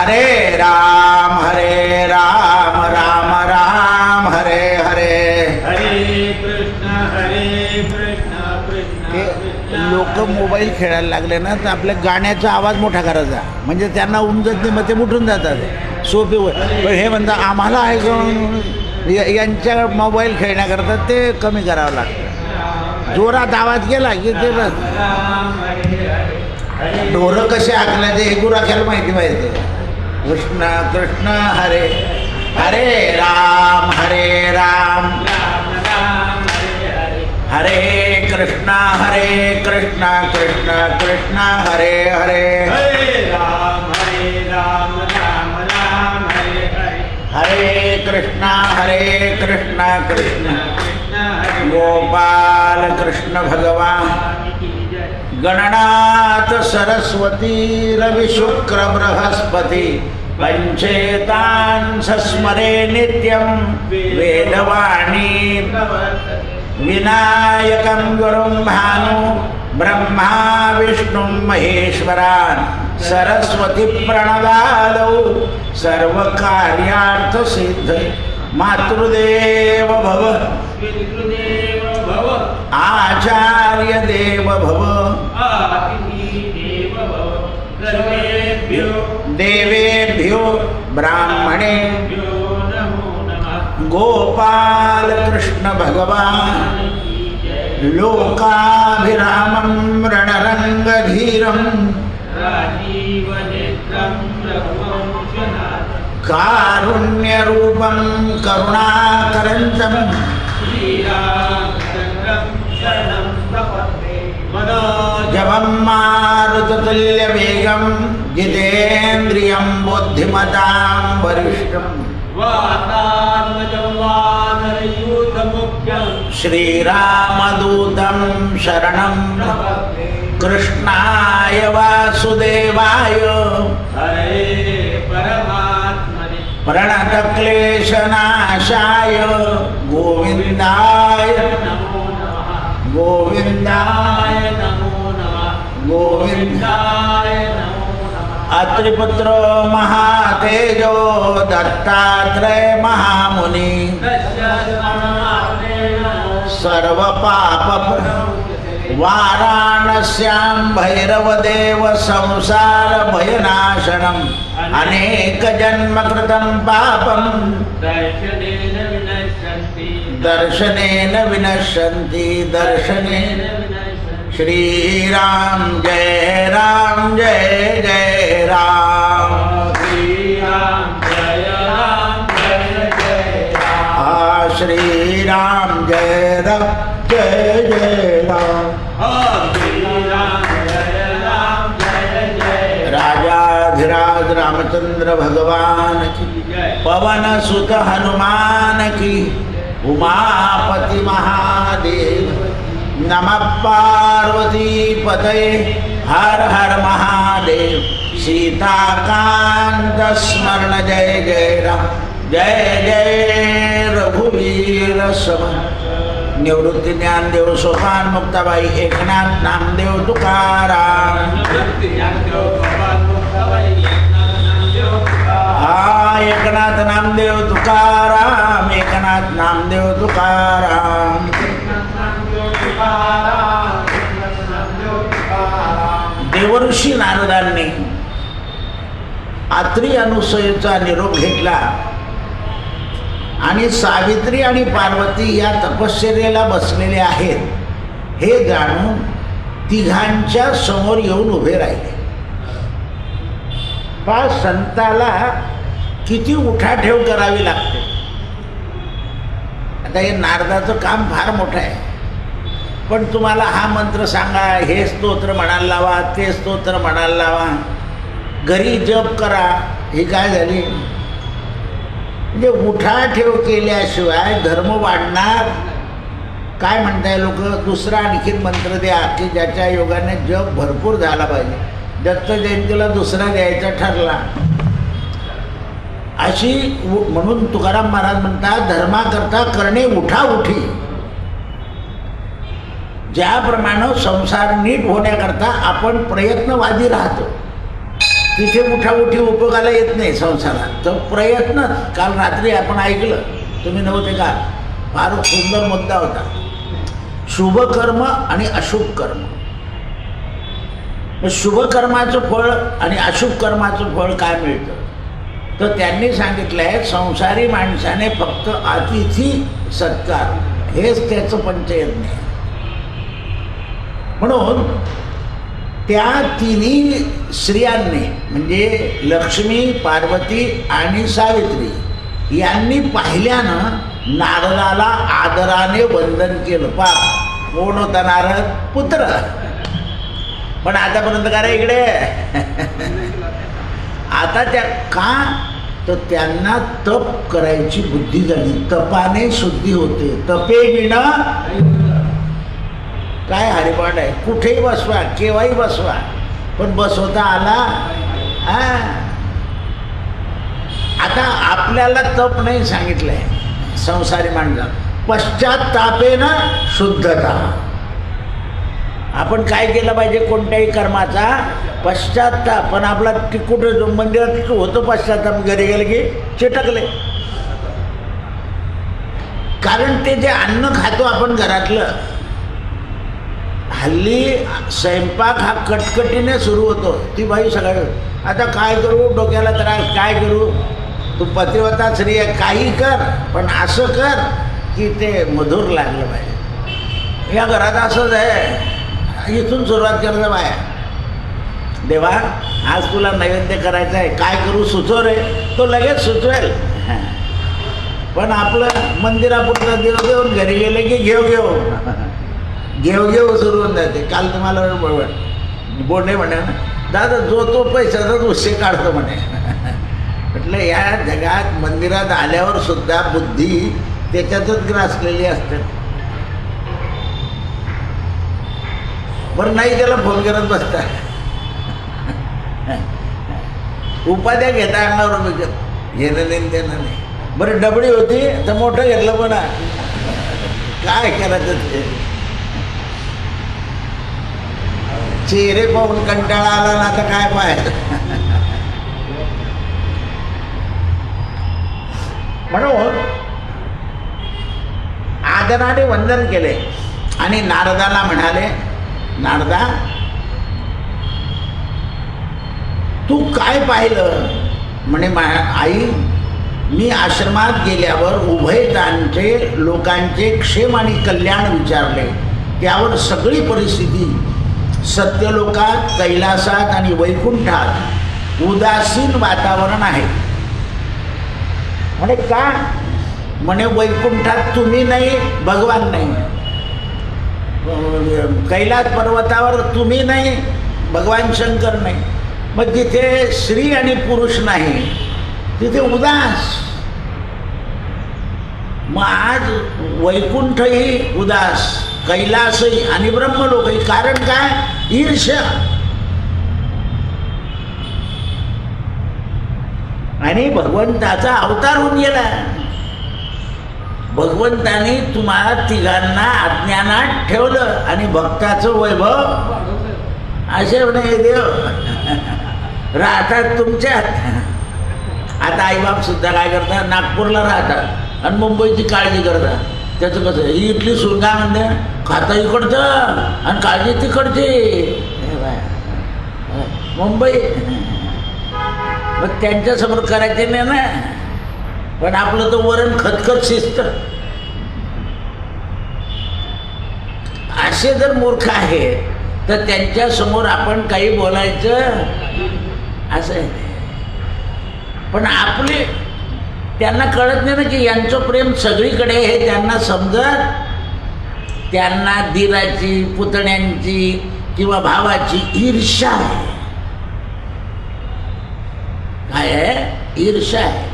हरे राम राम राम हरे हरे. हरे कृष्ण कृष्ण ते कृष्ण लोक मोबाईल खेळायला लागले ना तर आपल्या गाण्याचा आवाज मोठा करायचा म्हणजे त्यांना उमजत नाही मग ते उठून जातात सोपे होय. पण हे म्हणतात आम्हाला आहे यांच्या मोबाईल खेळण्याकरता ते कमी करावं लागतं. जोरात आवाज गेला की ते बस ढोरं कसे आखल्याचे हे गुराख्याला माहिती. कृष्ण कृष्ण हरे हरे राम हरे कृष्ण कृष्ण कृष्ण हरे हरे. हरे राम राम राम हरे हरे. हरे कृष्ण कृष्ण कृष्ण हरे. गोपाल कृष्ण भगवान. गणनाथ सरस्वती रवि शुक्र बृहस्पति पंचेतांस स्मरे नित्यं वेदवाणी विनायकं गुरुं भानु ब्रह्मा विष्णु महेश्वरान् सरस्वती प्रणवादौ सर्वकार्यार्थ सिद्ध. मातृदेव भव पितृदेव भव. आचार्य देव भव. आदिदेव भव. सर्वेभ्यो देवेभ्यो ब्राह्मणेभ्यो नमो नमः. गोपाल कृष्ण भगवान. लोकाभिरामं रणरंगधीरं राजीवनेत्रं रघुवंशनाथं. कारुण्यरूपं करुणाकरञ्चं श्रीरामचन्द्रं शरणं प्रपद्ये. जपं मारुततुल्यवेगं जितेन्द्रियं बुद्धिमतां वरिष्ठं वातात्मजं वानरयूथमुख्यं श्रीरामदूतं शरणं प्रपद्ये. कृष्णाय वासुदेवाय हरे परमात्मने प्रणतक्लेशनाशाय गोविन्दाय नमो नमः. गोविन्दाय नमो नमः. गोविन्दाय. नमो नमः. अत्रिपुत्र महातेजो दत्तात्रेय महामुनि सर्वपाप वाराणस्यां भैरवदेव संसार भयनाशनम् अनेक जन्म कृतं पापं दर्शनेन विनश्यन्ति. दर्शनेन विनश्यन्ति दर्शनेन. विनश्यन्ति. श्रीराम जय राम जय जय राम. श्रीराम जय जय राम. श्रीराम जय राम जय जय राम. श्रीराम जय जय. राजाधिराज रामचंद्र भगवान की. जय. पवन सुत हनुमान की. उमापति महादेव. नमः पार्वती पतये हर हर महादेव. सीताकांत स्मरण जय जय राम जय जय रघुवीर समन. निवृत्ती ज्ञानदेव सोपान मुक्ताबाई एकनाथ नामदेव तुकाराम. एकनाथ नामदेव तुकाराम एकनाथ नामदेव तुकाराम. देवर्षी नारदांनी आत्री अनुसयेचा निरोप घेतला आणि सावित्री आणि पार्वती या तपश्चर्येला बसलेले आहेत हे जाणून तिघांच्या समोर येऊन उभे राहिले. पा संताला किती उठाठेव करावी लागते. आता हे नारदाचं काम फार मोठं आहे. पण तुम्हाला हा मंत्र सांगा, हे स्तोत्र म्हणायला लावा, ते स्तोत्र म्हणायला लावा, घरी जप करा, ही काय झाली. म्हणजे उठाठेव केल्याशिवाय धर्म वाढणार काय म्हणताय लोक. दुसरा आणखीन मंत्र द्या की ज्याच्या योगाने जप भरपूर झाला पाहिजे. दत्त जयंतीला दुसरा द्यायचा ठरला अशी. म्हणून तुकाराम महाराज म्हणतात धर्माकरता करणे उठा उठी. ज्याप्रमाणे संसार नीट होण्याकरता आपण प्रयत्नवादी राहतो तिथे उठाउठी उपयोगाला येत नाही संसारात. तर प्रयत्न, काल रात्री आपण ऐकलं, तुम्ही नव्हते का, फार सुंदर मुद्दा होता, शुभ कर्म आणि अशुभ कर्म. शुभ कर्माचं फळ आणि अशुभ कर्माचं फळ काय मिळतं, तर त्यांनी सांगितलंय संसारी माणसाने फक्त अतिथी सत्कार हेच त्याचं पंचयज्ञ आहे. म्हणून त्या तिन्ही स्त्रियांनी म्हणजे लक्ष्मी, पार्वती आणि सावित्री यांनी पाहिल्यानं नारदाला आदराने वंदन केलं. कोण होता नारद? पुत्र. पण आतापर्यंत का रे इकडे आता त्या का, तर त्यांना तप करायची बुद्धी झाली. तपाने शुद्धी होते. तपे विण काय हरिपाठ आहे, कुठेही बसवा, केव्हाही बसवा, पण बसवता आला. आता आपल्याला तप नाही सांगितलंय संसारी माणसा. पश्चात्तापेनं शुद्धता. आपण काय केलं पाहिजे कोणत्याही कर्माचा? पश्चात्ताप. पण आपला कुठं मंदिरात होतो पश्चात्ताप, घरी गेले की चिटकले. कारण ते जे अन्न खातो आपण घरातलं, हल्ली स्वयंपाक हा कटकटीने सुरू होतो. ती बाई सगळं आता काय करू, डोक्याला त्रास, काय करू, तू पतिव्रता स्त्री आहे, काही कर, पण असं कर की ते मधुर लागलं पाहिजे. या घरात असंच आहे, इथून सुरुवात करतं बाया. देवा आज तुला नैवेद्य करायचं आहे, काय करू सुचव रे, तो लगेच सुचवेल. पण आपलं मंदिरापुरतं देव देऊन घरी गेले की घेऊ सुरू होऊन जाते. काल तुम्हाला बोलणे म्हणे दादा जो तो पैशाचाच उत्से काढतो म्हणे. म्हटलं या जगात मंदिरात आल्यावर सुद्धा बुद्धी त्याच्यातच ग्रासलेली असते. बरं नाही त्याला फोन करत बसता, उपाध्या घेता अंगावर घेणं नाही देणं नाही. बरं डबडी होती तर मोठं घेतलं, पण काय करायचं ते. चेहरे पाहून कंटाळा आला ना, आता काय पाहायचं. म्हणून आदराने वंदन केले आणि नारदाला म्हणाले, नारदा तू काय पाहिलं? म्हणे आई, मी आश्रमात गेल्यावर उभयतांचे लोकांचे क्षेम आणि कल्याण विचारले. त्यावर सगळी परिस्थिती सत्यलोकात, कैलासात आणि वैकुंठात उदासीन वातावरण आहे. म्हणे का? म्हणे वैकुंठात तुम्ही नाही, भगवान नाही. कैलास पर्वतावर तुम्ही नाही, भगवान शंकर नाही. मग जिथे स्त्री आणि पुरुष नाही तिथे उदास. मग आज वैकुंठही उदास, कैलासही आणि ब्रह्मलोकही. कारण काय? ईर्ष्या. आणि भगवंताचा अवतार होऊन गेला. भगवंताने तुम्हाला तिघांना अज्ञानात ठेवलं आणि भक्ताचं वैभव असे म्हणे देव राहतात तुमच्यात. आता आईबाप सुद्धा काय करतात, नागपूरला राहतात आणि मुंबईची काळजी करतात. त्याचं कसं, ही इथली सुरगा म्हणते खाता इकडचं आणि काळजी तिकडची. मुंबई मग त्यांच्यासमोर करायचे नाही ना. पण आपलं तर वरण खतखत शिस्त. असे जर मूर्ख आहे तर त्यांच्यासमोर आपण काही बोलायचं असं आहे. पण आपले त्यांना कळत नाही ना की यांचं प्रेम सगळीकडे हे त्यांना समजत. त्यांना दिराची, पुतण्यांची किंवा भावाची ईर्ष्या आहे. काय आहे? ईर्ष्या आहे.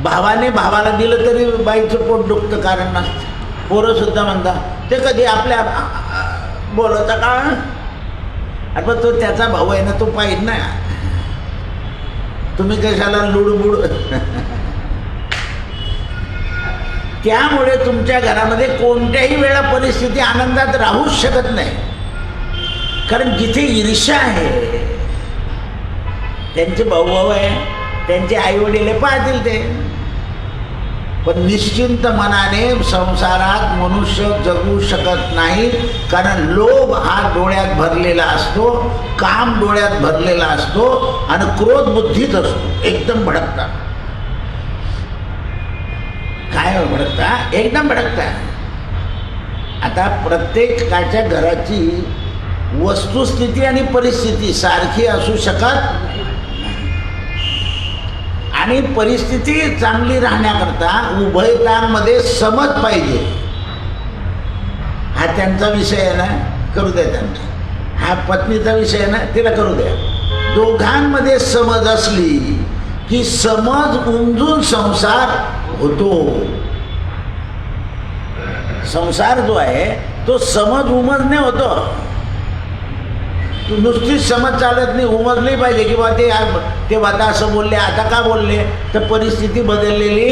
भावाने भावाला दिलं तरी बाईचं पोट दुखतं, कारण नसतं. पोरं सुद्धा म्हणतात ते कधी आपल्या बोलवता का? अरे पण तो त्याचा भाऊ आहे ना, तो पाहिजे ना, तुम्ही कशाला लुडबुड. त्यामुळे तुमच्या घरामध्ये कोणत्याही वेळा परिस्थिती आनंदात राहूच शकत नाही. कारण जिथे ईर्ष्या आहे त्यांचे भाऊ आहे, त्यांचे आई वडील पाहतील ते. पण निश्चिंत मनाने संसारात मनुष्य जगू शकत नाही, कारण लोभ हा डोळ्यात भरलेला असतो, काम डोळ्यात भरलेला असतो आणि क्रोध बुद्धीत असतो. एकदम भडकता. काय भडकता? एकदम भडकता. आता प्रत्येकाच्या घराची वस्तुस्थिती आणि परिस्थिती सारखी असू शकत, आणि परिस्थिती चांगली राहण्याकरता उभयतांमध्ये समज पाहिजे. हा त्यांचा विषय आहे ना, करू द्या त्यांना. हा पत्नीचा विषय आहे ना, तिला करू द्या. दोघांमध्ये समज असली की समज उमजून संसार होतो. संसार जो आहे तो समज उमजणे होतो. तू नुसतीच समज चालत नाही, उमजली पाहिजे की बा ते आता असं बोलले, आता का बोलले, तर परिस्थिती बदललेली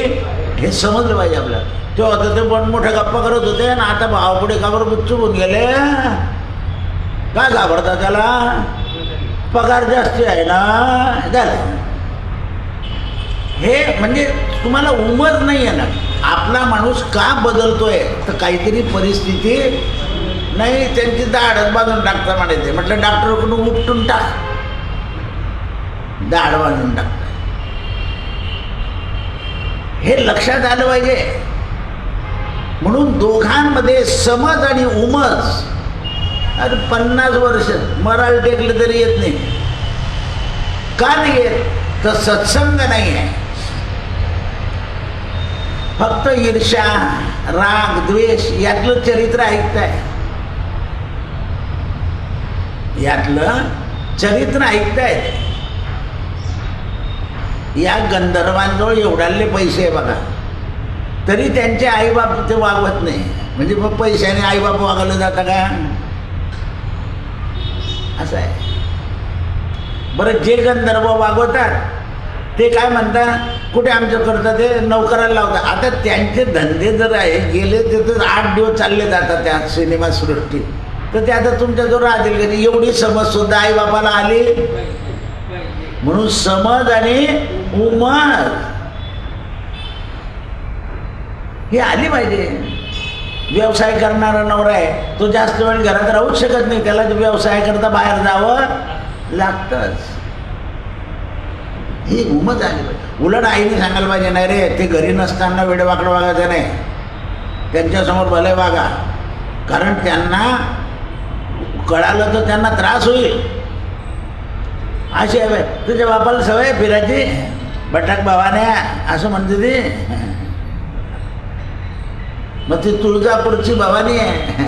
हे समजलं पाहिजे आपल्याला. तेव्हा आता ते पण मोठ्या गप्पा करत होते आणि आता भावापुढे का बरं गुच्छ होऊन गेले? काय घाबरता त्याला? पगार जास्ती आहे ना, झालं. हे म्हणजे तुम्हाला उमज नाही आहे ना. आपला माणूस का बदलतोय, तर काहीतरी परिस्थिती नाही, त्यांची दाढच बांधून टाकता म्हणायचे. म्हटलं डॉक्टरकडून उपटून टाक, दाढ बांधून टाकता. हे लक्षात आलं पाहिजे. म्हणून दोघांमध्ये समज आणि उमज. अरे 50 वर्ष मराल टेकलं तरी येत नाही. का नाही येत? तर सत्संग नाही आहे. फक्त ईर्ष्या, राग, द्वेष यातलं चरित्र ऐकताय, यातलं चरित्र ऐकताय. या गंधर्वांजवळ एवढाले पैसे आहे बघा, तरी त्यांचे आईबाप ते वागवत नाही. म्हणजे मग पैशाने आईबाप वागवलं जातं का? असं आहे. बरं, जे गंधर्व वागवतात ते काय म्हणतात, कुठे आमचं करतात, ते नोकराला लावतात. आता त्यांचे धंदे जर आहे गेले ते तर 8 दिवस चालले जातात त्या सिनेमा सृष्टीत, तर ते आता तुमच्याजवळ राहतील कधी? एवढी समज सुद्धा आईबापाला आली. म्हणून समज आणि उमज ही आली पाहिजे. व्यवसाय करणारा नवरा आहे, तो जास्त वेळ घरात राहूच शकत नाही, त्याला व्यवसाय करता बाहेर जावं लागतंच. ही उमज आली पाहिजे. उलट आईने सांगायला पाहिजे, नाही रे, ते घरी नसताना वेडेवाकडं वागायचं नाही, त्यांच्यासमोर भले वागा, कारण त्यांना कळालं तर त्यांना त्रास होईल. अशी आहे, तुझ्या बापाला सवय फिरायची, बटाक भावाने असं म्हणते ती. मग ती तुळजापूरची भवानी आहे,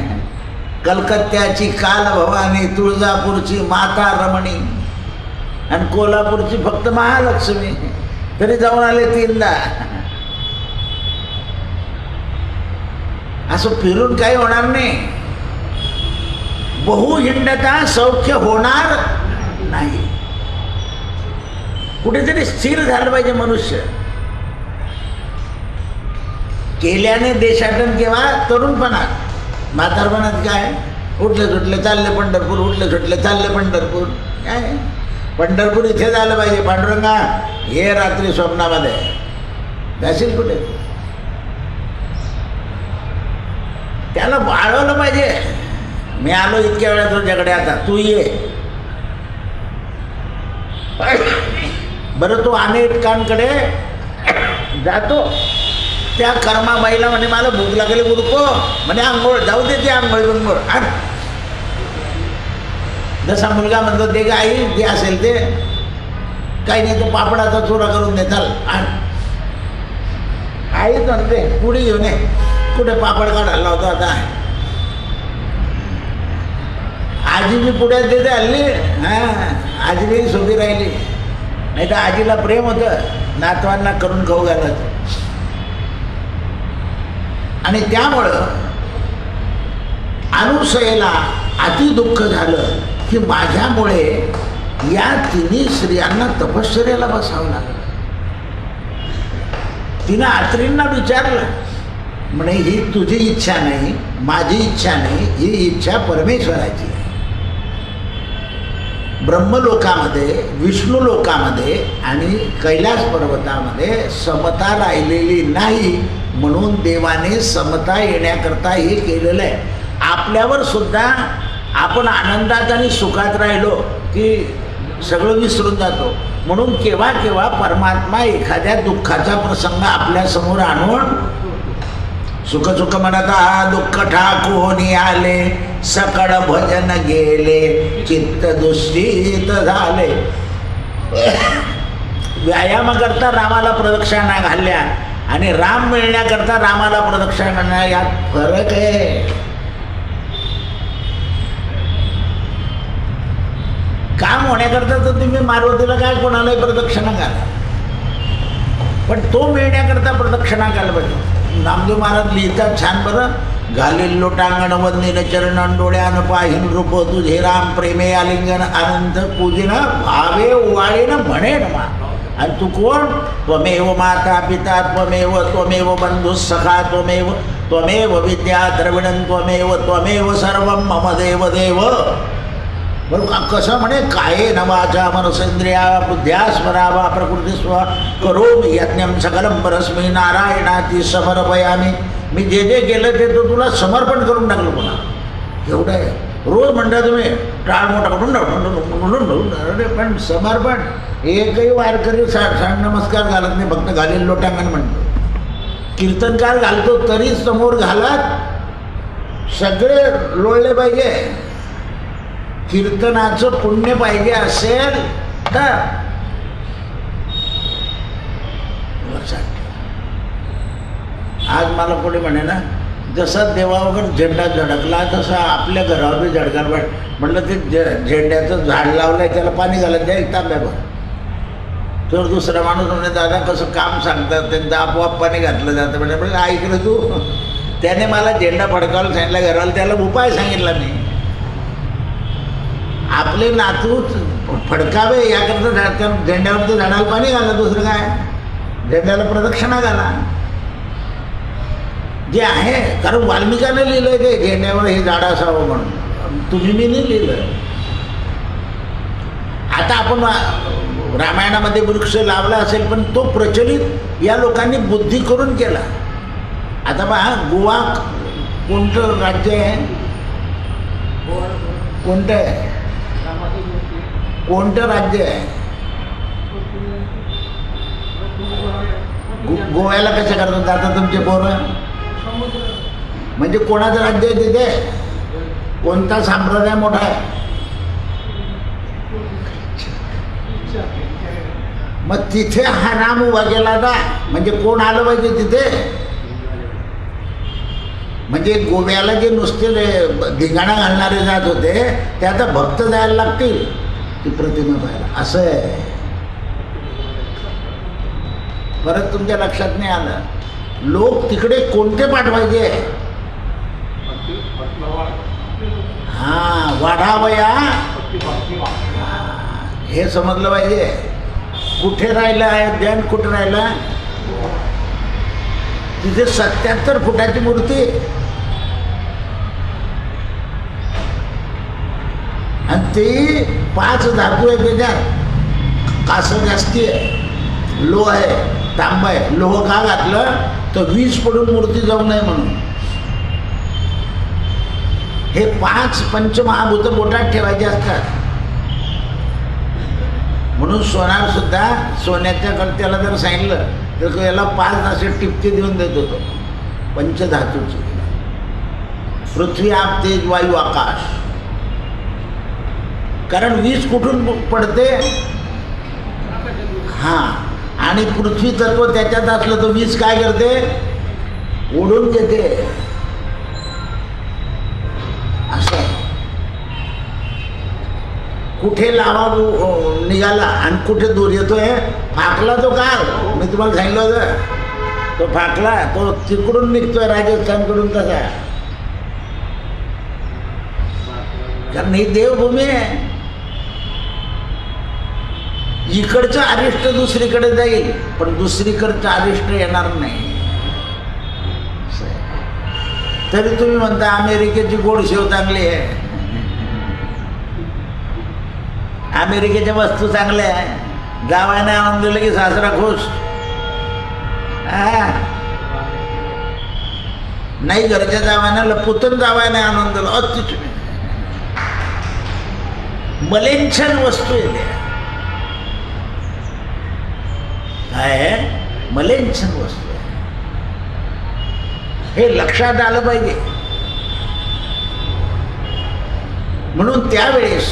कलकत्त्याची काल भवानी, तुळजापूरची माता रमणी आणि कोल्हापूरची फक्त महालक्ष्मी. तरी जाऊन आले 3दा. असं फिरून काही होणार नाही. बहुहिंडता सौख्य होणार नाही. कुठेतरी स्थिर झालं पाहिजे मनुष्य. केल्याने देशाटन केव्हा? तरुणपणात. म्हातारपणात काय? उठले सुटले चालले पंढरपूर, उठले सुटले चालले पंढरपूर. काय पंढरपूर इथे झालं पाहिजे. पांडुरंगा हे रात्री स्वप्नामध्ये जाशील कुठे? त्याला वाढवलं पाहिजे. मी आलो इतक्या वेळा तुझ्याकडे, आता तू ये. बरं, तो अनेकांकडे जातो. त्या कर्माबाईला म्हणे मला भूक लागली उरको, म्हणे आंघोळ, जाऊ दे ते आंघोळ बिंघोळ. जसा मुलगा म्हणतो ते आई जे असेल ते, काही नाही तो पापडाचा चुरा करून दे, चाल. आईच म्हणते पुढे घेऊन ये. कुठे पापड काढायला होता आता? आजी बी पुढ्यात देते हल्ली. हां, आजी बी सोबी राहिली. नाही तर आजीला प्रेम होतं नातवांना करून खाऊ घालायचं. आणि त्यामुळं अनुसयेला अति दुःख झालं की माझ्यामुळे या 3 स्त्रियांना तपश्चर्याला बसावं लागलं. तिनं आत्रींना विचारलं, म्हणे ही तुझी इच्छा नाही, माझी इच्छा नाही, ही इच्छा परमेश्वराची आहे. ब्रह्मलोकामध्ये, विष्णू लोकामध्ये आणि कैलास पर्वतामध्ये समता राहिलेली नाही, म्हणून देवाने समता येण्याकरता हे केलेलं आहे. आपल्यावर सुद्धा आपण आनंदात आणि सुखात राहिलो की सगळं विसरून जातो. म्हणून केव्हा केव्हा परमात्मा एखाद्या दुःखाचा प्रसंग आपल्यासमोर आणून सुख सुख म्हणत हा दुःख ठाकून आले, सकळ भजन गेले, चित्त दुष्टित झाले. व्यायाम करता रामाला प्रदक्षिणा घालल्या आणि राम मिळण्याकरता रामाला प्रदक्षिणा घालण्या यात फरक आहे. काम होण्याकरता तर तुम्ही मारुतीला काय कोणालाही प्रदक्षिणा घाला, पण तो मिळण्याकरता प्रदक्षिणा घाल. पाहिजे. नामदेव महाराज लिहितात छान बरं, घालील लोटांगण वंदिन चरण डोळ्यान पाहिन रूप तुझे राम, प्रेमे आलिंगन अनंत पूजिन भावे ओवाळीन म्हणेन मा. आणि तू कोण? त्वमेव माता पिता त्वमेव बंधु सखा त्वमेव विद्या द्रविणं त्वमेव सर्व मम देव देव. बरोबर का? कसं म्हणे, काये न वाचा मनसेंद्रिया बुद्ध्या स्मरावा प्रकृती स्व करोमि यज्ञं सकलं परस्मै नारायणाती समर्पयामि. मी जे जे केलं ते तो तुला समर्पण करून टाकलं. पुन्हा एवढं आहे. रोज म्हणता तुम्ही टाळ मोठा करून अरे पण समर्पण एकही वारकरी सांग नमस्कार घालत नाही, फक्त घालील लोटांगण म्हणतो. कीर्तनकार घालतो तरी समोर घालत सगळे लोळले पाहिजे. कीर्तनाचं पुण्य पाहिजे असेल तर आज मला कोणी म्हणे ना, जसा देवावर झेंडा झडकला तसा आपल्या घरावर बी झडकार पाहिजे. म्हटलं ते झेंड्याचं झाड लावलंय त्याला पाणी घालत द्या एक तांब्यावर. तर दुसरा माणूस म्हणे दादा कसं काम सांगतात, त्यांचं आपोआप पाणी घातलं जातं. म्हणजे ऐकलं तू, त्याने मला झेंडा फडकावला सांगितला घराला, त्याला उपाय सांगितला मी. आपले नातू फडकावे याकरता झेंड्यावरती झाडाला पाणी घाला, दुसरं काय, झेंड्याला प्रदक्षिणा घाला जे आहे. कारण वाल्मिकाने लिहिलंय ते झेंड्यावर हे झाड असावं म्हणून, तुम्ही मी नाही लिहिलं. आता आपण रामायणामध्ये वृक्ष लावला असेल, पण तो प्रचलित या लोकांनी बुद्धी करून केला. आता पहा, गोवा कोणतं राज्य आहे? कोणतं आहे? कोणतं राज्य आहे? गोव्याला कसं करतात जातात तुमचे पोरं? म्हणजे कोणाचं राज्य आहे तिथे? कोणता संप्रदाय मोठा आहे? मग तिथे हा राम उभा केला का? म्हणजे कोण आलं पाहिजे तिथे? म्हणजे गोव्याला जे नुसते धिंगाणा घालणारे जात होते ते आता भक्त जायला लागतील ती प्रतिमा पाहायला. असं आहे. परत तुमच्या लक्षात नाही आलं, लोक तिकडे कोणते पाठवायचे? हां, वाढावया, हे समजलं पाहिजे. कुठे राहिलं आहे ध्यान? कुठे राहिला? तिथे 77 फुटाची मूर्ती आणि ती 5 धातू आहे त्याच्यात. कासं जास्ती आहे, लोह आहे, तांबा आहे. लोह का घातलं तर वीज पडून मूर्ती जाऊ नये म्हणून. हे 5 पंचमहाभूत बोटात ठेवायचे असतात. म्हणून सोनार सुद्धा सोन्याच्या कळत्याला जर सांगितलं तर याला 5 असे टिपके देऊन देत होतो पंचधातूची. पृथ्वी, आप, तेज, वायू, आकाश. कारण वीज कुठून पडते? हां, आणि पृथ्वी तत्व त्याच्यात असलं तर वीज काय करते? ओढून घेते. असं कुठे लावा निघाला आणि कुठे दूर येतोय? फाकला तो काल मी तुम्हाला सांगितलं होतं, तो फाकला तो तिकडून निघतोय राजस्थानकडून. कसा? कारण ही देवभूमी आहे. इकडचं अरिष्ट दुसरीकडे जाईल पण दुसरीकडचं अरिष्ट येणार नाही. तरी तुम्ही म्हणता अमेरिकेची गोड शेव चांगली आहे. अमेरिकेच्या वस्तू चांगल्या आहे, जावायने आणून दिलं की सासरा खुश. नाही घरच्या जावायला लपुतून जावायने आणून दिलं अति मलेच्छन वस्तू येते. काय आहे? मलेच्छन वस्तू आहे. हे लक्षात आलं पाहिजे. म्हणून त्यावेळेस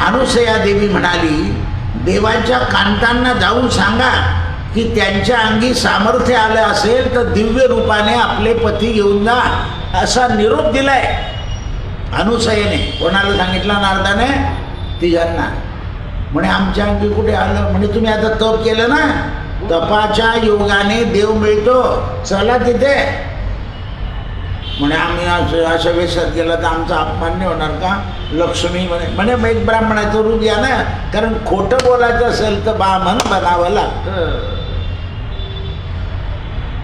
अनुसया देवी म्हणाली, देवाच्या कांतांना जाऊन सांगा की त्यांच्या अंगी सामर्थ्य आलं असेल तर दिव्य रूपाने आपले पती घेऊन जा, असा निरोप दिलाय अनुसयेने. कोणाला सांगितलं? नारदाने तिघांना. म्हणे आमच्या अंगी कुठे आलं? म्हणे तुम्ही आता तप केलं ना, तपाच्या योगाने देव मिळतो, चला तिथे. म्हणे आम्ही अशा वेशात गेला तर आमचा अपमान नाही होणार का? लक्ष्मी म्हणे एक ब्राह्मणाचं रूप घ्या ना, कारण खोटं बोलायचं असेल तर ब्राह्मण बनावं लागतं.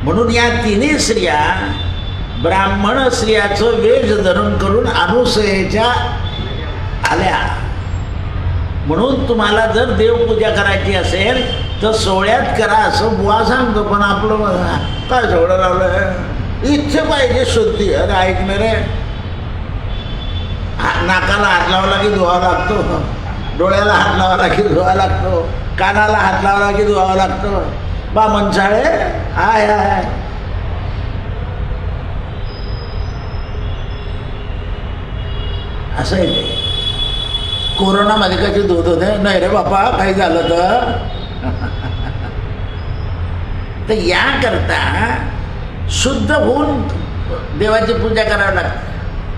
म्हणून या तिन्ही स्त्रिया ब्राह्मण स्त्रियाचं वेश धरून करून अनुसयेच्या आल्या. म्हणून तुम्हाला जर देवपूजा करायची असेल तर सोहळ्यात करा असं बुवा सांगतो. पण आपलं काय सोहळं लावलं? इच्छा पाहिजे शुद्धी. अरे ऐकणार रे, नाकाला हात लावला की धुवावा लागतो, डोळ्याला हात लावला की धुवा लागतो, कानाला हात लावला की धुवावा लागतो. बा मनसाळे हाय हाय. असं आहे ते. कोरोनामध्ये कशी धुत होते? नाही रे बापा, काही झालं तर याकरता शुद्ध होऊन देवाची पूजा करावी लागते.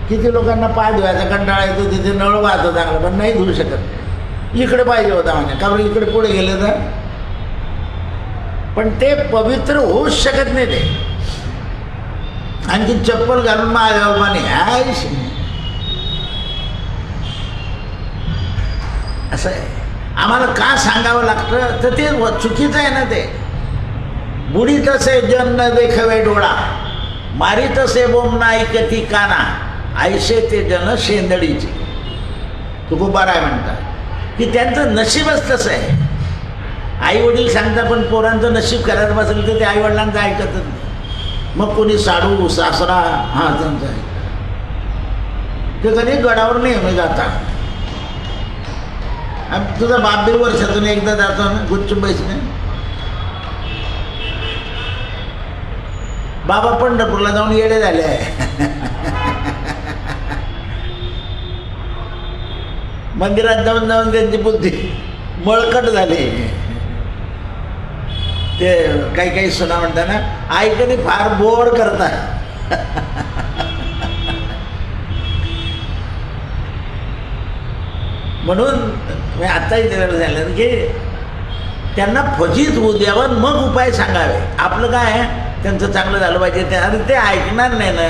किती लोकांना पाय धुवायचा कंटाळा येतो, तिथे नळ वाहतो चांगला, पण नाही धुवू शकत. इकडे पाहिजे होता म्हणजे, का बरं इकडे पुढे गेले तर? पण ते पवित्र होऊच शकत नाही ते. आणखी चप्पल घालून मागे असं आहे. आम्हाला का सांगावं लागतं? तर ते चुकीचं आहे ना. ते बुडी तसे जन न देखवे डोळा, मारी तसे बोम ऐकती काना, ऐसे ते जन शेंदडीची. तुकोबाराय म्हणतात की त्यांचं नशीबच तसं आहे. आई वडील सांगतात पण पोरांचं नशीब करायचं बसेल तर ते आई वडिलांचं ऐकतच नाही. मग कोणी साडू सासरा हां त्यांचं ऐकतात. ते कधी गडावर नेहमी जातात. तुझा बाप बी वर्षातून एकदा जातो ना गुच्छ पैसे. बाबा पंढरपूरला जाऊन येडे झाले आहे. मंदिरात जाऊन जाऊन त्यांची बुद्धी बळकट झाली. ते काही काही सुना म्हणतात ना, ऐकणे फार बोर करतात. म्हणून मी आत्ताही दिलेलं झालं की त्यांना फजित होऊ द्यावं, मग उपाय सांगावे. आपलं काय आहे, त्यांचं चांगलं झालं पाहिजे ते. आणि ते ऐकणार नाही ना.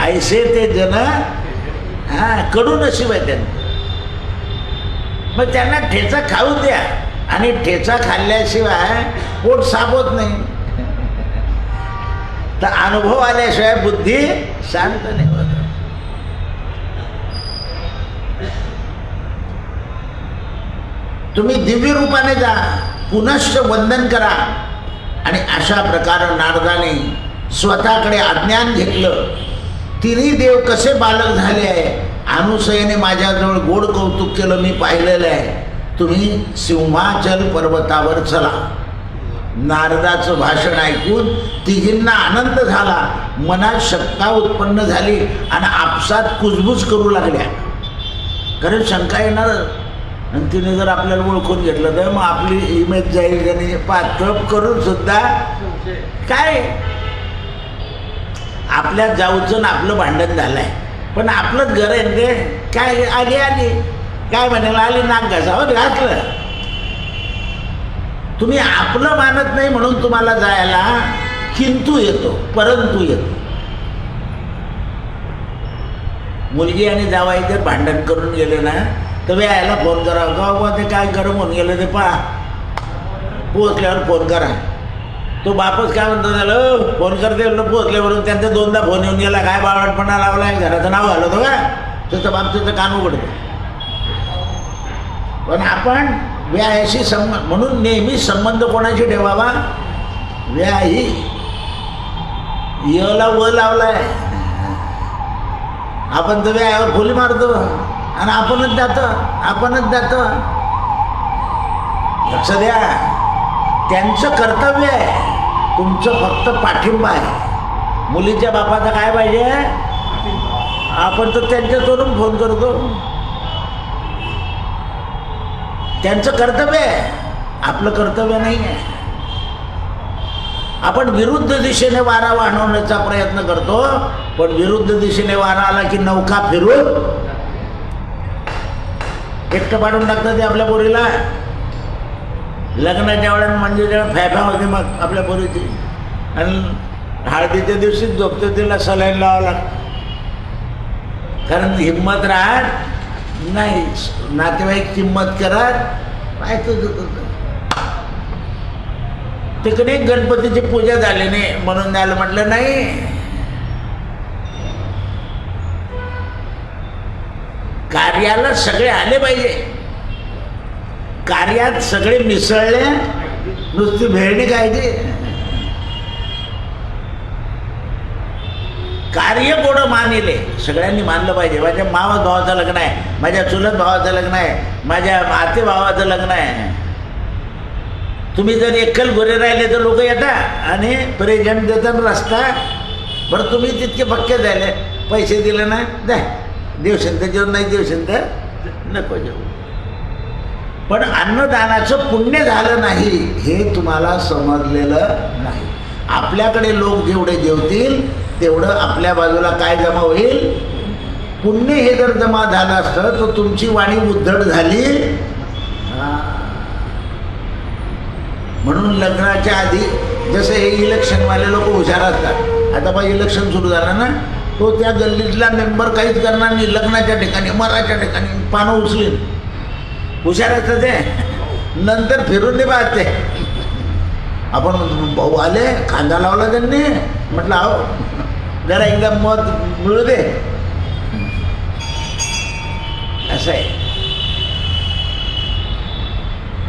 ऐसे ते जन कडू नशीब आहे त्यांना. मग त्यांना ठेचा खाऊ द्या, आणि ठेचा खाल्ल्याशिवाय पोट साफ होत नाही. तर अनुभव आल्याशिवाय बुद्धी शांत नाही होत. तुम्ही दिव्य रूपाने जा, पुनश्च वंदन करा. आणि अशा प्रकारे नारदाने स्वतःकडे अज्ञान घेतलं. तिन्ही देव कसे बालक झाले आहे. अनुसयेने माझ्याजवळ गोड कौतुक केलं, मी पाहिलेलं आहे. तुम्ही सिंहाचल पर्वतावर चला. नारदाचं भाषण ऐकून तिघींना आनंद झाला, मनात शंका उत्पन्न झाली आणि आपसात कुजबूज करू लागल्या. कारण शंका येणार, आणि तिने जर आपल्याला ओळखून घेतलं तर मग आपली इमेज जाईल. आणि पातप करून सुद्धा काय आपल्या जाऊचं आपलं भांडण झालंय, पण आपलंच घर आहे ते. काय आली आली काय म्हणायला आली, नाक घासावर घातलं. तुम्ही आपलं मानत नाही म्हणून तुम्हाला जायला किंतु येतो, परंतु येतो. मुलगी आणि जावाई जर भांडण करून गेले ना तर यायला फोन करा. गावा ते काय गरम होऊन गेलं ते पहा, पोचल्यावर फोन करा. तो बापच काय म्हणतो झालं, फोन करते पोचल्यावरून त्यांचा दोनदा फोन येऊन गेला. काय बावळटपणा लावलाय, घराचं नाव घालवतो का? त्याचं बाबतीचं कान उघडतं. पण आपण व्यायाशी संबंध म्हणून नेहमी संबंध कोणाशी ठेवावा? व्याही यला व लावलाय, आपण तर व्यायावर खोली मारतो आणि आपणच जातो. लक्ष द्या, त्यांचं कर्तव्य आहे, तुमचं फक्त पाठिंबा आहे. मुलीच्या बापाचा काय पाहिजे? आपण तर त्यांच्याकडून फोन करतो. त्यांचं कर्तव्य आहे, आपलं कर्तव्य नाही आहे. आपण विरुद्ध दिशेने वारा वाढवण्याचा प्रयत्न करतो, पण विरुद्ध दिशेने वारा आला की नौका फिरून एकटं पाडून टाकतं ते आपल्या पोरीला. लग्नाच्या वेळेला म्हणजे जेव्हा फॅफा होते मग आपल्या पोरीची, आणि हळदीच्या दिवशीच झोपते तिला सलाईन लावावं लागतं. कारण हिंमत राहत नाही, नातेवाईक किंमत करत पाहतो. तिकडे गणपतीची पूजा झाली नाही म्हणून त्याला म्हटलं नाही. कार्याला सगळे आले पाहिजे, कार्यात सगळे मिसळले, नुसती भेळणी खायची. कार्य कोणं मानिले सगळ्यांनी मानलं पाहिजे. माझ्या मावस भावाचं लग्न आहे, माझ्या चुलत भावाचं लग्न आहे, माझ्या आते भावाचं लग्न आहे. तुम्ही जर एकल गोरे राहिले तर लोक येतात आणि प्रेझेंट देतात रस्ता. बरं तुम्ही तितके पक्के झाले, पैसे दिले ना, द्या देवशन तर जेवण, नाही देवशन तर नको जेवू. पण अन्नदानाचं पुण्य झालं नाही हे तुम्हाला समजलेलं नाही. आपल्याकडे लोक जेवढे जेवतील तेवढं आपल्या बाजूला काय जमा होईल? पुण्य. हे जर जमा झालं असतं तर तुमची वाणी उद्धट झाली. म्हणून लग्नाच्या आधी जसं हे इलेक्शनवाले लोक हुशार असतात. आता बा इलेक्शन सुरू झालं ना, तो त्या गल्लीतला मेंबर काहीच करणार नाही. लग्नाच्या ठिकाणी, मराच्या ठिकाणी पानं उचलीन, हुशार असतं ते. नंतर फिरून ते पाहते, आपण भाऊ आले, कांदा लावला त्यांनी, म्हटलं अहो जरा एकदा मत मिळू दे. असं आहे,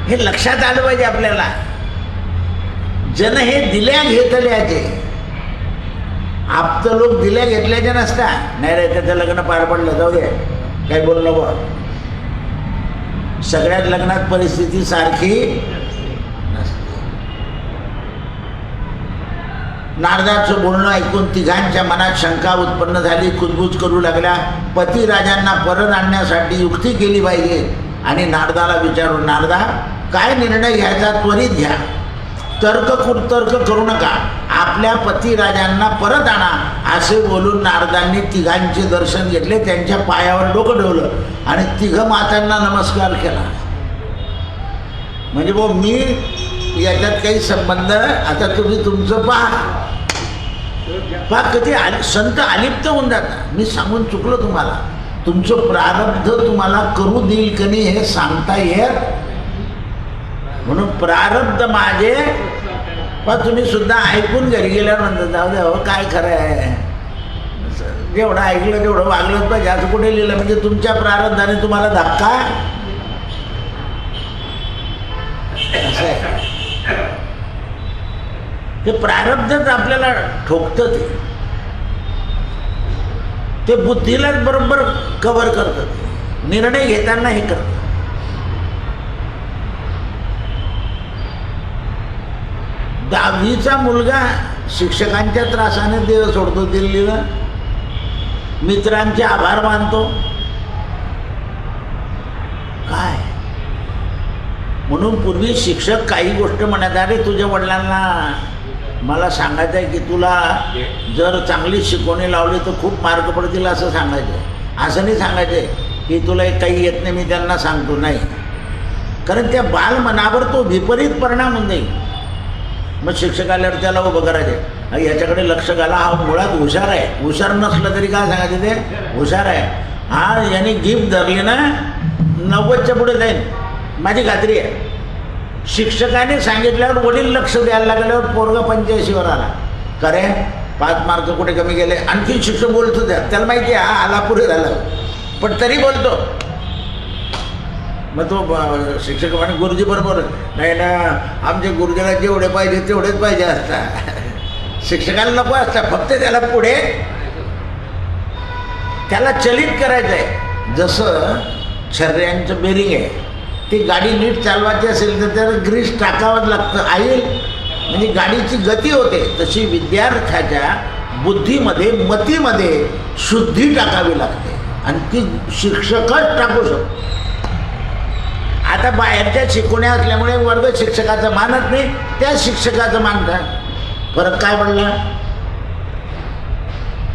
हे लक्षात आलं पाहिजे आपल्याला. जन हे दिल्या घेतल्याचे, आप तर लोक दिल्या घेतल्याचे नसता. नाही रे त्याचं लग्न पार पडलं, जाऊ दे, काही बोलू नको. सगळ्यात लग्नात परिस्थिती सारखी नसते. नारदाचं बोलणं ऐकून तिघांच्या मनात शंका उत्पन्न झाली. कुजबूज करू लागल्या. पती राजांना परत आणण्यासाठी युक्ती केली पाहिजे. आणि नारदाला विचारून, नारदा काय निर्णय घ्यायचा त्वरित घ्या, तर्क करू नका, आपल्या पतिराजांना परत आणा. असे बोलून नारदांनी तिघांचे दर्शन घेतले, त्यांच्या पायावर डोकं ठेवलं आणि तिघ मातांना नमस्कार केला. म्हणजे भाऊ मी याच्यात काही संबंध, आता तुम्ही तुमचं पहा कधी संत अलिप्त होऊन जातात. मी सांगून चुकलो तुम्हाला, तुमचं प्रारब्ध तुम्हाला करू देईल की नाही हे सांगता येत. म्हणून प्रारब्ध माझे, पण तुम्ही सुद्धा ऐकून घरी गेल्यानंतर जाऊ द्या हो काय खरं आहे, जेवढं ऐकलं तेवढं वागलंच पाहिजे असं कुठे लिहिलं. म्हणजे तुमच्या प्रारब्धाने तुम्हाला धक्का. असं आहे, ते प्रारब्धच आपल्याला ठोकतं. ते बुद्धीलाच बरोबर कव्हर करतं. निर्णय घेताना हे करतं. दहावीचा मुलगा शिक्षकांच्या त्रासाने देव सोडतो दिल्लीला, मित्रांचे आभार मानतो. काय म्हणून पूर्वी शिक्षक काही गोष्ट म्हणत, अरे तुझ्या वडिलांना मला सांगायचं आहे की तुला जर चांगली शिकवणी लावली तर खूप मार्क पडतील असं सांगायचं. असं नाही सांगायचे की तुला काही येत नाही मी त्यांना सांगतो, नाही. कारण त्या बालमनावर तो विपरीत परिणाम होऊन जाईल. मग शिक्षक आल्यावर त्याला उभं करायचे, याच्याकडे लक्ष घाला, हा मुळात हुशार आहे. हुशार नसलं तरी काय सांगायचं, ते हुशार आहे. हा याने गिफ्ट धरली ना 90च्या पुढे जाईल, माझी खात्री आहे. शिक्षकाने सांगितल्यावर वडील लक्ष द्यायला लागल्यावर पोरगा 85वर आला. खरे 5 मार्क कुठे कमी गेले, आणखी शिक्षक बोलत होत्या, त्याला माहिती आहे हा आला पुढे झाला. पण तरी बोलतो. मग तो शिक्षक म्हणे गुरुजी बरोबर नाही ना, आमच्या गुरुजीला जेवढे पाहिजे तेवढेच पाहिजे असतात, शिक्षकाला नको असतात, फक्त त्याला पुढे त्याला चलित करायचं आहे. जसं छर्यांचं बेरिंग आहे, ती गाडी नीट चालवायची असेल तर त्याला ग्रीस टाकावंच लागतं, आईल म्हणजे गाडीची गती होते. तशी विद्यार्थ्याच्या बुद्धीमध्ये मतीमध्ये शुद्धी टाकावी लागते आणि ती शिक्षकच टाकू शकतो. आता बाहेरच्या शिकवण्या असल्यामुळे वर्ग शिक्षकाचं मानत नाही, त्या शिक्षकाचं मानतात. फरक काय पडला?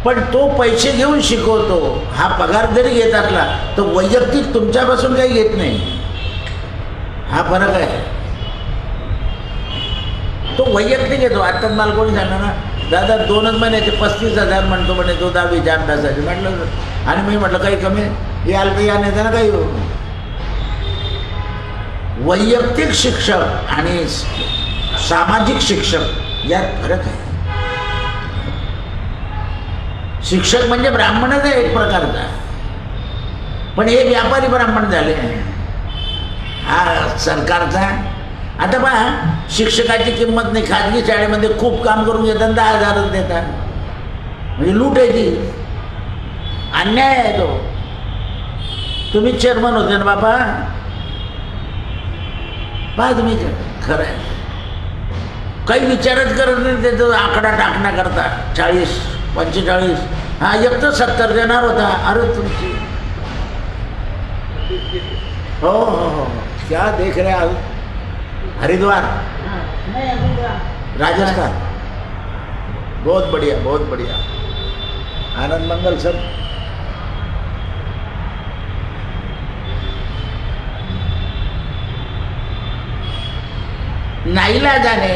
पण तो पैसे घेऊन शिकवतो, हा पगार जरी घेत असला तर वैयक्तिक तुमच्यापासून काही घेत नाही, हा फरक आहे. तो वैयक्तिक येतो. आता मला कोणी सांगणार ना, दादा 2च महिन्याचे 35,000 म्हणतो म्हणे तो 10वीच्या अभ्यासाचे. म्हटलं आणि मी म्हटलं काही कमी याल तर या नाही ना काही. वैयक्तिक शिक्षक आणि सामाजिक शिक्षक यात फरक आहे. शिक्षक म्हणजे ब्राह्मणच आहे एक प्रकारचा, पण हे व्यापारी ब्राह्मण झाले हा सरकारचा. आता पहा, शिक्षकाची किंमत नाही. खाजगी शाळेमध्ये खूप काम करून घेतात, 10,000च देतात, म्हणजे लूट आहे ती, अन्याय आहे तो. तुम्ही चेअरमन होते ना बाबा, पहा तुम्ही खरं आहे, काही विचारच करत नाही त्याचा आकडा टाकण्याकरता. 40, 45, हा एक तर 70 देणार होता. अरे तुमची हो हो हो क्या देख रहे हो? हरिद्वार, राजस्थान, बहुत बढ़िया, बहुत बढ़िया, आनंद मंगल सब. नाईलाजाने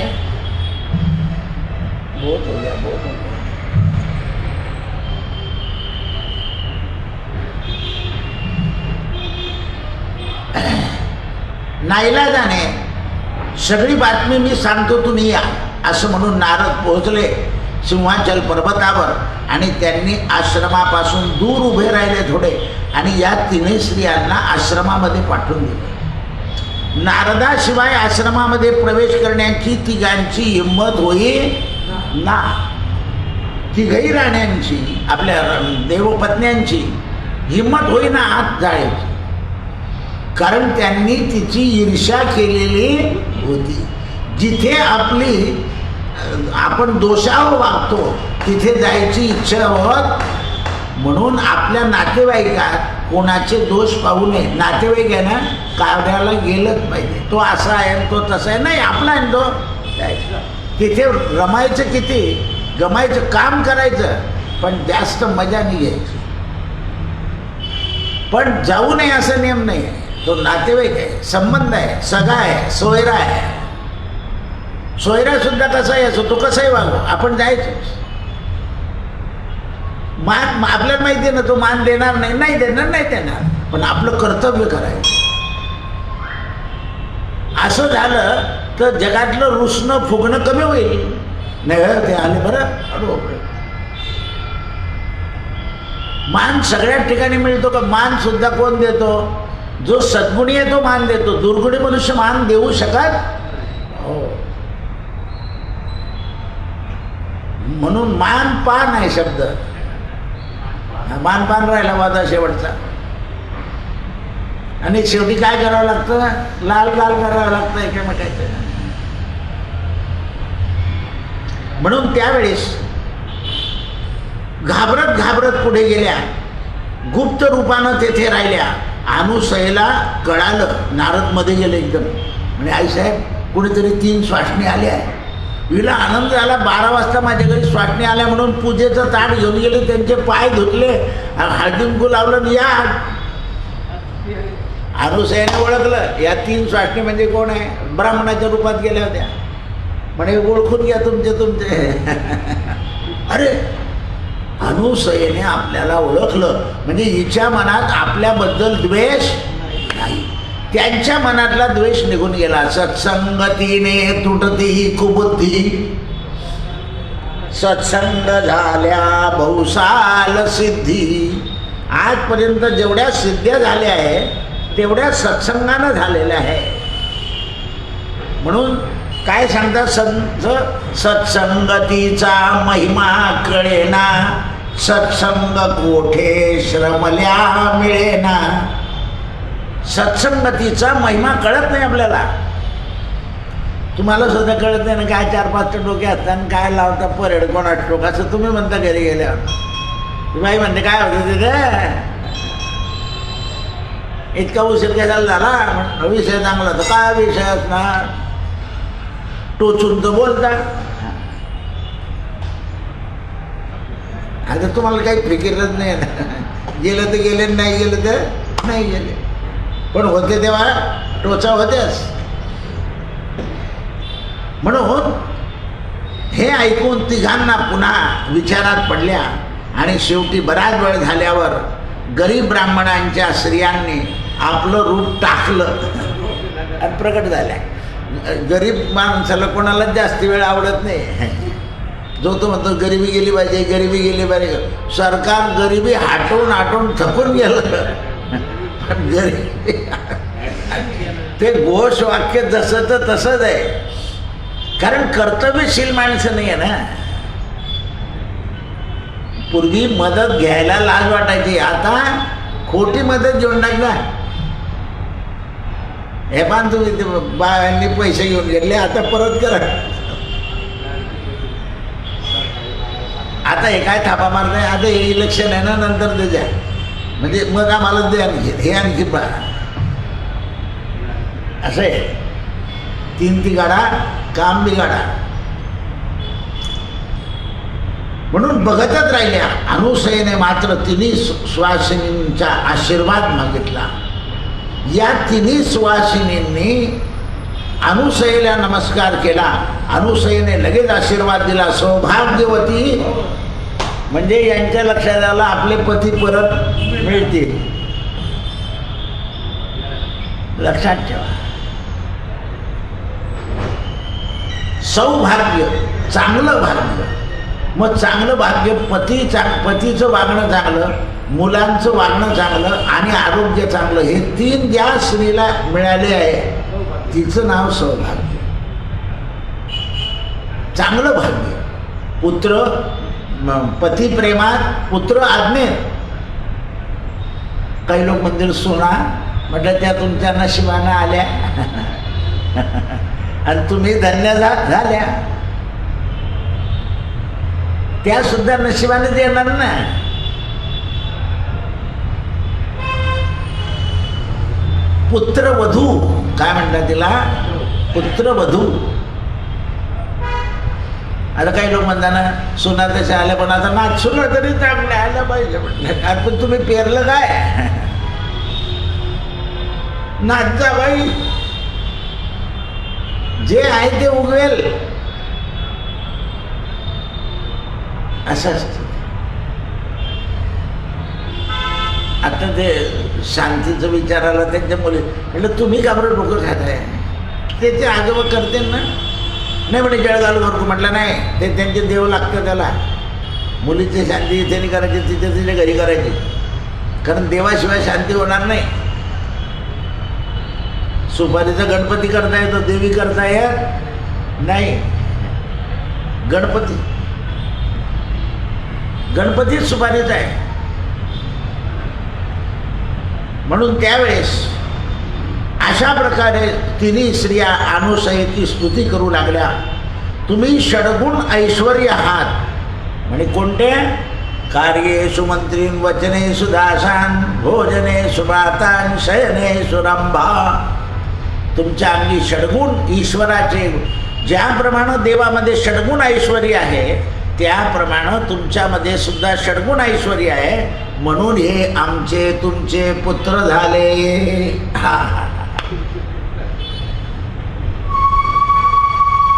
बहुत हो गया, बहुत हो गया. नाईलाजाने सगळी बातमी मी सांगतो, तुम्ही या, असं म्हणून नारद पोहोचले सिंहाचल पर्वतावर आणि त्यांनी आश्रमापासून दूर उभे राहिले थोडे आणि या तिन्ही स्त्रियांना आश्रमामध्ये पाठवून दिले. नारदाशिवाय आश्रमामध्ये प्रवेश करण्याची तिघांची हिंमत होई ना. तिघही राण्यांची, आपल्या देवपत्न्यांची हिंमत होईना आत जायची, कारण त्यांनी तिची ईर्ष्या केलेली होती. जिथे आपण दोषावर वागतो तिथे जायची इच्छा होत, म्हणून आपल्या नातेवाईकात कोणाचे दोष पाहू नये. नातेवाईक आहे ना, कार्याला गेलंच पाहिजे, तो असा आहे तो तसा आहे, नाही आपला आहे तो तिथे रमायचं, किती गमायचं, काम करायचं, पण जास्त मजा नाही घ्यायची. पण जाऊ नये असं नियम नाही आहे. तो नातेवाईक आहे, संबंध आहे, सगा आहे, सोयरा आहे. सोयरा सुद्धा कसाही असो, तो कसाही वागो, आपण जायचं. मान आपल्याला माहिती आहे ना, तो मान देणार नाही, नाही देणार, पण आपलं कर्तव्य करायचं. असं झालं तर जगातलं रुसणं फुगणं कमी होईल. नाही ते आले बरं, अरे मान सगळ्याच ठिकाणी मिळतो का? मान सुद्धा कोण देतो? जो सद्गुणी आहे तो मान देतो, दुर्गुणी मनुष्य मान देऊ शकत हो. म्हणून मान पान आहे शब्द, मान पान राहिला वादा शेवटचा. आणि शेवटी काय करावं लागतं? लाल लाल करावं लागतं एकमेकाचं. म्हणून त्यावेळेस घाबरत घाबरत पुढे गेल्या, गुप्त रूपानं तेथे राहिल्या. अनुसयेला कळालं, नारद मध्ये गेले एकदम, म्हणजे आईसाहेब कुणीतरी 3 स्वाष्णी आल्या. हिला आनंद झाला. 12 वाजता माझ्या घरी स्वाष्णी आल्या म्हणून पूजेचं ताट घेऊन गेले, त्यांचे पाय धुतले, हळदी कुंकू लावलं. या अनुसयाने ओळखलं, या 3 स्वाष्णी म्हणजे कोण आहे? ब्राह्मणाच्या रूपात गेल्या होत्या. म्हणे ओळखून घ्या तुमचे. अरे अनुसयेने आपल्याला ओळखलं म्हणजे हिच्या मनात आपल्याबद्दल द्वेष नाही, त्यांच्या मनातला द्वेष निघून गेला. सत्संगतीने तुटती कुबुद्धी, सत्संग झाल्या बहुसाल सिद्धी. आजपर्यंत जेवढ्या सिद्ध्या झाल्या आहे तेवढ्या सत्संगानं झालेल्या आहे. म्हणून काय सांगतात संत, सत्संगतीचा महिमा कळेना, सत्संग कोठे श्रमल्या मिळेना. सत्संगतीचा महिमा कळत नाही आपल्याला. तुम्हाला सुद्धा कळत नाही ना, काय 4-5 डोके असतात आणि काय लावता परेड कोणाच टोक, असं तुम्ही म्हणता घरी गेल्यावर. बाई म्हणते काय होतं तिथे इतका उशीर कशाला झाला, विषय चांगला तर काय विषय असणार, टोचून तर बोलता. आता तुम्हाला काही फिकीरच नाही ना, गेलं तर गेले, नाही गेलं तर नाही गेले, पण होते तेव्हा टोचा होतेच. म्हणून हे ऐकून तिघांना पुन्हा विचारात पडल्या आणि शेवटी बराच वेळ झाल्यावर गरीब ब्राह्मणांच्या स्त्रियांनी आपलं रूप टाकलं आणि प्रकट झाल्या. गरीब माणसाला कोणालाच जास्त वेळ आवडत नाही. जो तो म्हणतो गरिबी गेली पाहिजे, गरिबी गेली पाहिजे. सरकार गरिबी हटवून थकून गेलं, पण गरिबी ते घोष वाक्य जसं तर तसंच आहे. कारण कर्तव्यशील माणसं नाही आहे ना. पूर्वी मदत घ्यायला लाज वाटायची, आता खोटी मदत घेऊन टाकला. हे पण तुम्ही बायांनी पैसे घेऊन गेले, आता परत करा. आता हे काय थापा मारताय, आता हे इलेक्शन आहे ना, नंतर ते द्या, म्हणजे मग आम्हाला दे आणखी, हे आणखी पहा. असं आहे. 3 तिघाडा काम बिघाडा. म्हणून बघतच राहिल्या. अनुसयेने मात्र तिन्ही सुवासिनींचा आशीर्वाद मागितला. या तिन्ही सुवासिनींनी अनुसयेला नमस्कार केला. अनुसयेने लगेच आशीर्वाद दिला, सौभाग्यवती, म्हणजे यांच्या लक्षात आलं आपले पती परत मिळतील. लक्षात ठेवा, सौभाग्य, चांगलं भाग्य. मग चांगलं भाग्य, पतीचं वागणं चांगलं, मुलांचं वागणं चांगलं आणि आरोग्य चांगलं, हे 3 ज्या स्त्रीला मिळाले आहे तिचं नाव सौभाग्य. चांगलं भाग्य, पुत्र, पती प्रेमात, पुत्र आज्ञेत. काही लोक म्हणतील सोना, म्हटलं त्या तुमच्या नशिबानं आल्या आणि तुम्ही धन्य झाल्या. त्या सुद्धा नशिबाने येणार ना. पुत्रवधू काय म्हणतात तिला, पुत्रवधू. आता काही लोक म्हणतात ना सुना तशा आल्या, पण आता नाच सुना तरी चांगल्या आल्या पाहिजे म्हटलं. पण तुम्ही पेरलं काय, नाचचा बाई, जे आहे ते उगवेल, असं असतं. आता ते शांतीचं विचार आला त्यांच्या मुली, म्हटलं तुम्ही का बरं डोकं खाताय, त्याचे आजोबा करते ना. नाही म्हणे जळगाव करतो. म्हटलं नाही, ते त्यांचे देव लागतं त्याला. मुलीची शांती इथे नाही करायची, तिथे तिथे घरी करायची, कारण देवाशिवाय शांती होणार नाही. सुपारीचा गणपती करता येतो, देवी करता येत नाही. गणपतीच सुपारीचा आहे. म्हणून त्यावेळेस अशा प्रकारे तिन्ही स्त्रिया अनुसयेची स्तुती करू लागल्या. तुम्ही षडगुण ऐश्वर्य आहात. म्हणजे कोणते, कार्ये सुमंत्रीन, वचने सुदासान, भोजने सुभातान, शयने सुरंभा. तुमच्या अंगी षडगुण ईश्वराचे, ज्याप्रमाणे देवामध्ये षडगुण ऐश्वर्य आहे त्याप्रमाणे तुमच्यामध्ये सुद्धा षडगुण ऐश्वर्य आहे. म्हणून हे आमचे तुमचे पुत्र झाले.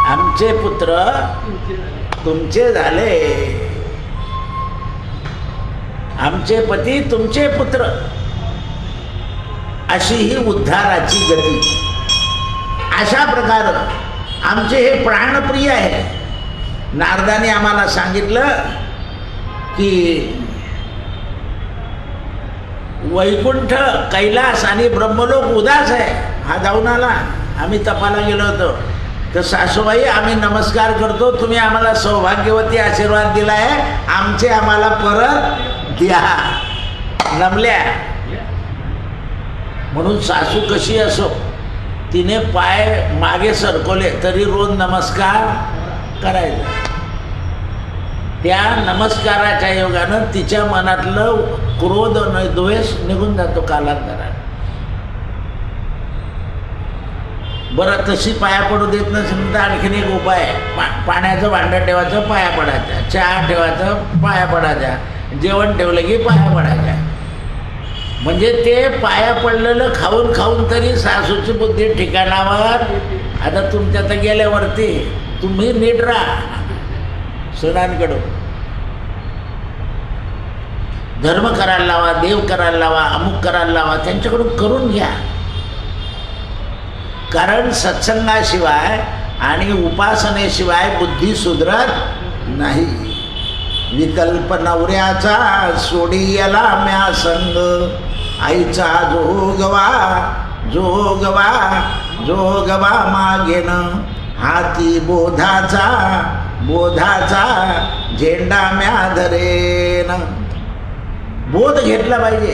आमचे पुत्र तुमचे झाले, आमचे पती तुमचे पुत्र. अशी ही उद्धाराची गती. अशा प्रकारे आमचे हे प्राणप्रिय आहे. नारदाने आम्हाला सांगितलं की वैकुंठ, कैलास आणि ब्रह्मलोक उदास आहे. हा जाऊन आला. आम्ही तपाला गेलो होतो तर सासूबाई आम्ही नमस्कार करतो, तुम्ही आम्हाला सौभाग्यवती आशीर्वाद दिला आहे, आमचे आम्हाला परत द्या. नमल्या. म्हणून सासू कशी असो, तिने पाय मागे सरकवले तरी रोज नमस्कार करायचा. त्या नमस्काराच्या योगानं तिच्या मनातलं क्रोध आणि द्वेष निघून जातो कालांतराने. बरं, तशी पाया पडू देत नसेल तर आणखीन एक उपाय आहे. पाण्याचं भांडं ठेवायचं, पाया पडायचं. चहा ठेवायचं, पाया पडायचा. जेवण ठेवलं की पाया पडायच्या. म्हणजे ते पाया पडलेलं खाऊन खाऊन तरी सासूची बुद्धी ठिकाणावर. आता तुमच्या तर गेल्यावरती तुम्ही नीट राहा. सुनांकडून धर्म करायला लावा, देव करायला लावा, अमुक करायला लावा, त्यांच्याकडून करून घ्या. कारण सत्संगाशिवाय आणि उपासनेशिवाय बुद्धी सुधरत नाही. विकल्प नवऱ्याचा सोडियला म्या संग, आईचा जोगवा जोगवा जोगवा मागेन, हाती बोधाचा बोधाचा झेंडा म्या धरेन. बोध घेतला पाहिजे.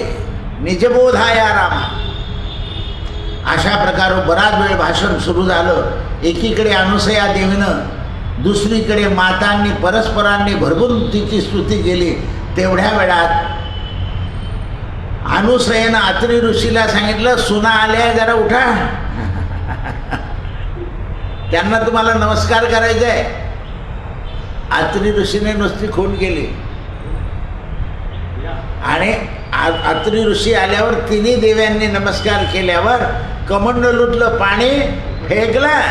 निजबोधाया रामा. अशा प्रकारे बराच वेळ भाषण सुरू झालं. एकीकडे अनुसया देवीनं, दुसरीकडे मातांनी परस्परांनी भरभरून तिची स्तुती केली. तेवढ्या वेळात अनुसयेनं अत्री ऋषीला सांगितलं, सुना आल्या, जरा उठा, त्यांना तुम्हाला नमस्कार करायचा आहे. अत्री ऋषीने नुसती खून केली आणि अत्री ऋषी आल्यावर तिन्ही देव्यांनी नमस्कार केल्यावर कमंडलूतलं पाणी फेकलं.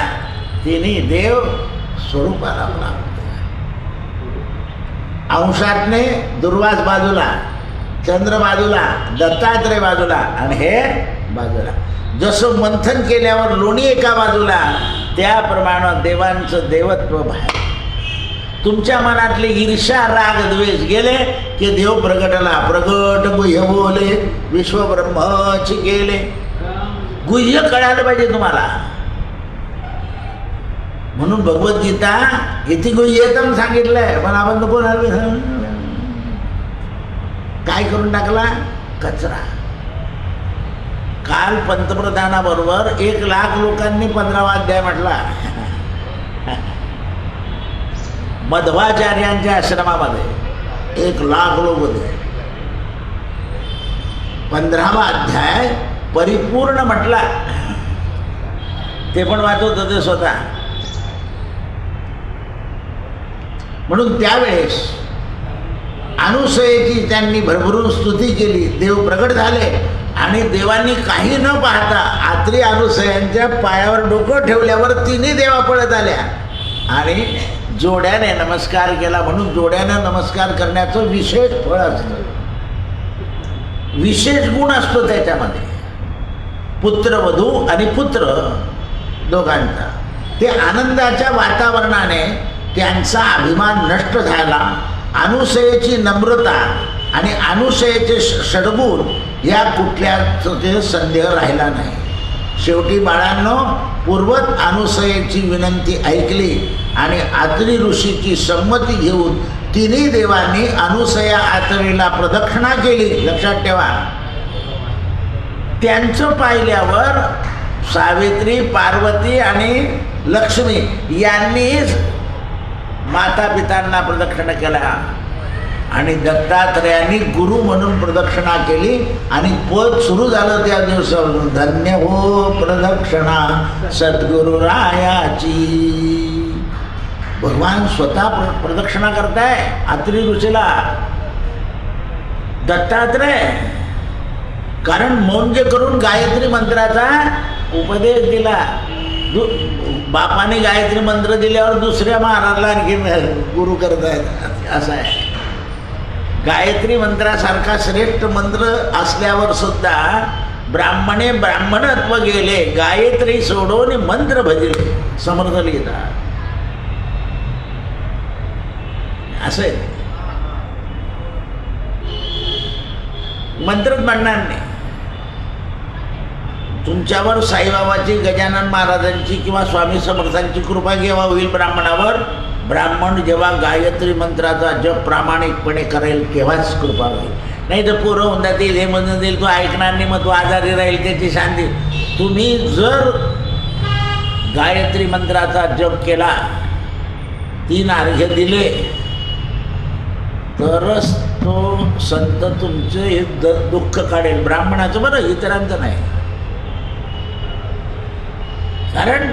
तिन्ही देव स्वरूपाला लावला. अंशातने दुर्वास बाजूला, चंद्र बाजूला, दत्तात्रय बाजूला आणि हे बाजूला. जसं मंथन केल्यावर लोणी एका बाजूला, त्याप्रमाणे देवांचं देवत्व बाहेर. तुमच्या मनातले ईर्ष्या राग द्वेष गेले की देव प्रगटला. प्रगट गुह्य बोले विश्वब्रह्मची गेले. गुह्य कळायला पाहिजे तुम्हाला. म्हणून भगवद्गीता इति गुह्यतम सांगितलंय. पण आपण नको काय करून टाकला, कचरा. काल पंतप्रधानाबरोबर 1,00,000 लोकांनी 15वा अध्याय म्हटला. मध्वाचार्यांच्या आश्रमामध्ये 1,00,000 लोक होते. 15वा अध्याय परिपूर्ण म्हटला. ते पण वाचवत होते स्वतः. म्हणून त्यावेळेस अनुसयेची त्यांनी भरभरून स्तुती केली. देव प्रगट झाले आणि देवांनी काही न पाहता आत्री अनुसयांच्या पायावर डोकं ठेवल्यावर तिन्ही देवा पळत आल्या आणि जोड्याने नमस्कार केला. म्हणून जोड्याने नमस्कार करण्याचं विशेष फळ असतं, विशेष गुण असतो त्याच्यामध्ये. पुत्रवधू आणि पुत्र दोघांचा. ते आनंदाच्या वातावरणाने त्यांचा अभिमान नष्ट झाला. अनुसयेची नम्रता आणि अनुसयेचे षडगुण या कुठल्याच संदेह राहिला नाही. शेवटी बाळांनो, पूर्वत अनुसयेची विनंती ऐकली आणि आत्री ऋषीची संमती घेऊन तिन्ही देवांनी अनुसया आत्रेला प्रदक्षिणा केली. लक्षात ठेवा. त्यांचं पाहिल्यावर सावित्री, पार्वती आणि लक्ष्मी यांनी माता पितांना प्रदक्षिणा केला आणि दत्तात्रयांनी गुरु म्हणून प्रदक्षिणा केली आणि पद सुरू झालं त्या दिवसापासून. धन्य हो प्रदक्षिणा सद्गुरुरायाची. भगवान स्वतः प्रदक्षिणा करताय अत्री ऋषीला, दत्तात्रय. कारण मौंज करून गायत्री मंत्राचा उपदेश दिला. बापाने गायत्री मंत्र दिल्यावर दुसऱ्या महाराजला आणखी गुरु करतायत असं आहे. गायत्री मंत्रासारखा श्रेष्ठ मंत्र असल्यावर सुद्धा ब्राह्मणे ब्राह्मणत्व गेले, गायत्री सोडून मंत्र भजले. समर्थ लिहितात असं आहे. मंत्रच म्हणणार नाही. तुमच्यावर साईबाबाची, गजानन महाराजांची किंवा स्वामी समर्थांची कृपा केव्हा होईल ब्राह्मणावर? ब्राह्मण जेव्हा गायत्री मंत्राचा जप प्रामाणिकपणे करेल तेव्हाच कृपा होईल. नाही तर पोरं होऊन जातील, हे म्हणून देईल, तो ऐकणार नाही, मग तो आजारी राहील, त्याची शांती. तुम्ही जर गायत्री मंत्राचा जप केला, 3 अर्घ्य दिले, तरच तो संत तुमचं हे दुःख काढेल. ब्राह्मणाचं बरं, इतरांचं नाही. कारण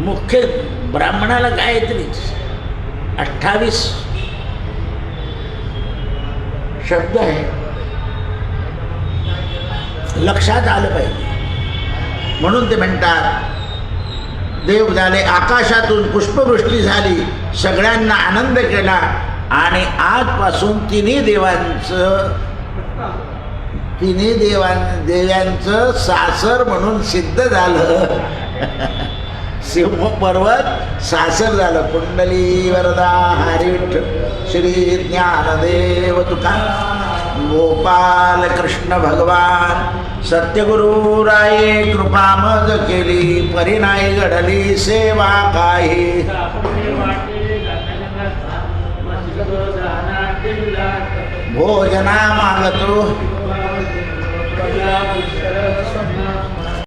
मुख्य ब्राह्मणाला गायत्रीच 28 शब्द आहे, लक्षात आलं पाहिजे. म्हणून ते म्हणतात, देव झाले, आकाशातून पुष्पवृष्टी झाली, सगळ्यांना आनंद केला आणि आजपासून तिन्ही देव्यांचं सासर म्हणून सिद्ध झालं. सिंह पर्वत सासर झालं. कुंडली वरदा हरी विठ्ठल श्री ज्ञानदेव तुका गोपाल कृष्ण भगवान सत्यगुरु राये कृपा मज केली, परिणाय घडली सेवा काही. भोजना मागतो